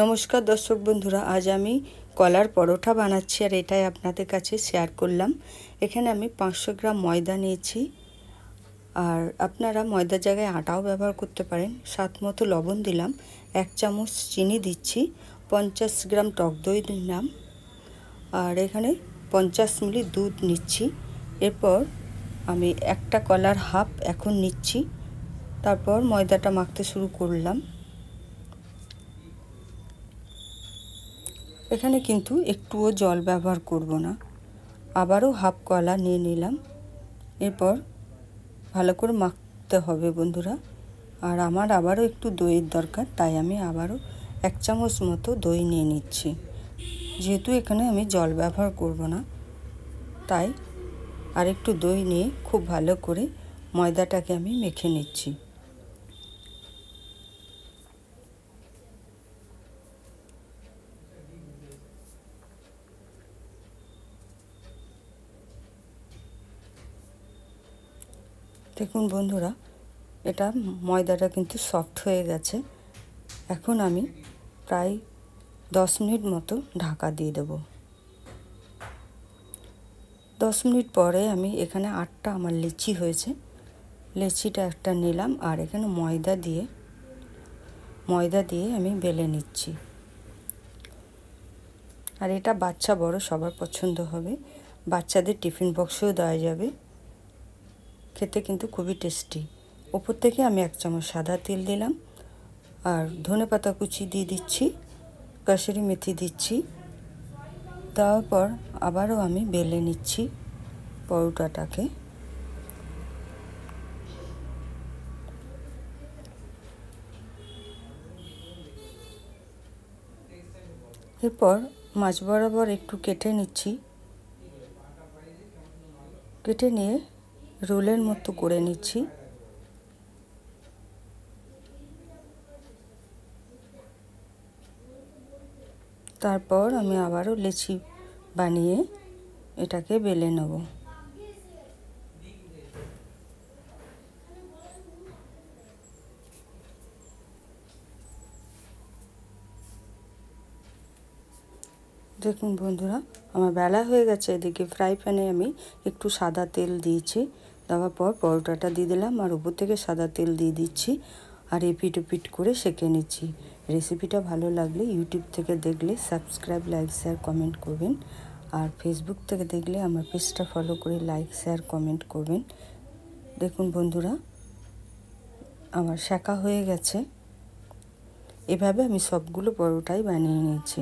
নমস্কার দর্শক বন্ধুরা, আজ আমি কলার পরোটা বানাচ্ছি আর এটাই আপনাদের কাছে শেয়ার করলাম। এখানে আমি 500 গ্রাম ময়দা নিয়েছি, আর আপনারা ময়দার জায়গায় আটাও ব্যবহার করতে পারেন। স্বাদ মতো লবণ দিলাম, 1 চামচ চিনি দিচ্ছি, 50 গ্রাম টক দই দিলাম, আর এখানে 50 মিলি দুধ নিচ্ছি। এরপর আমি একটা কলার হাফ এখন নিচ্ছি, তারপর ময়দাটা মাখতে শুরু করলাম। এখানে কিন্তু একটুও জল ব্যবহার করব না। আবারও হাফ কলা নিয়ে নিলাম। এরপর ভালো করে মাখতে হবে বন্ধুরা। আর আমার আবারও একটু দইয়ের দরকার, তাই আমি আবারও 1 চামচ মতো দই নিয়ে নিচ্ছি। যেহেতু এখানে আমি জল ব্যবহার করব না, তাই আর একটু দই নিয়ে খুব ভালো করে ময়দাটাকে আমি মেখে নিচ্ছি। দেখুন বন্ধুরা, এটা ময়দাটা কিন্তু সফট হয়ে গেছে। এখন আমি প্রায় 10 মিনিট মতো ঢাকা দিয়ে দেব। 10 মিনিট পরে আমি এখানে 8টা আমার লিচি হয়েছে। লিচিটা একটা নিলাম, আর এখানে ময়দা দিয়ে আমি বেলে নিচ্ছি। আর এটা বাচ্চা বড় সবার পছন্দ হবে, বাচ্চাদের টিফিন বক্সেও দেওয়া যাবে। খেতে কিন্তু খুবই টেস্টি। ওপর থেকে আমি 1 চামচ সাদা তেল দিলাম, আর ধনেপাতা কুচি দিয়ে দিচ্ছি, কাসুরি মেথি দিচ্ছি। দেওয়ার পর আবারও আমি বেলে নিচ্ছি পরোটাটাকে। এরপর মাঝ বরাবর একটু কেটে নিচ্ছি, কেটে নিয়ে রোলের মতো করে নিচ্ছি। তারপর আমি আবারও লেচি বানিয়ে এটাকে বেলে নেব। দেখুন বন্ধুরা, আমার বেলা হয়ে গেছে। এদিকে ফ্রাই প্যানে আমি একটু সাদা তেল দিয়েছি। দেওয়ার পর পরোটাটা দিয়ে দিলাম, আর উপর থেকে সাদা তেল দিয়ে দিচ্ছি, আর এপিট ওপিট করে সেঁকে নিচ্ছি। রেসিপিটা ভালো লাগলে ইউটিউব থেকে দেখলে সাবস্ক্রাইব, লাইক, শেয়ার, কমেন্ট করবেন। আর ফেসবুক থেকে দেখলে আমার পেজটা ফলো করে লাইক, শেয়ার, কমেন্ট করবেন। দেখুন বন্ধুরা, আমার সেঁকা হয়ে গেছে। এভাবে আমি সবগুলো পরোটাই বানিয়ে নিয়েছি।